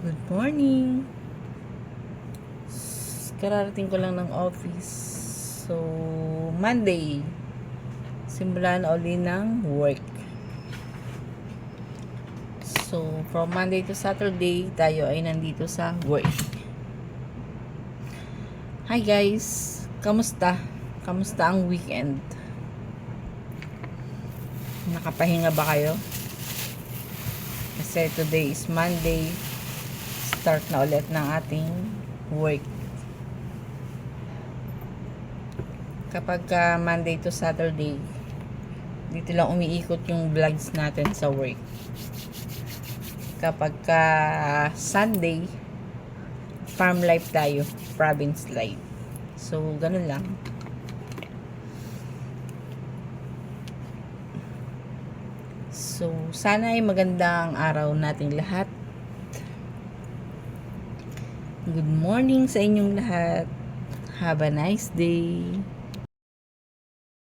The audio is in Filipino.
Good morning. Kararating ko lang ng office. So, Monday. Simulan uli ng work. So, from Monday to Saturday, tayo ay nandito sa work. Hi guys. Kamusta? Kamusta ang weekend? Nakapahinga ba kayo? Kasi today is Monday. Start na ulit ng ating work. Kapag Monday to Saturday, dito lang umiikot yung vlogs natin sa work. Kapag Sunday, farm life tayo, province life. So, ganun lang. So, sana ay magandang araw nating lahat. Good morning sa inyong lahat. Have a nice day.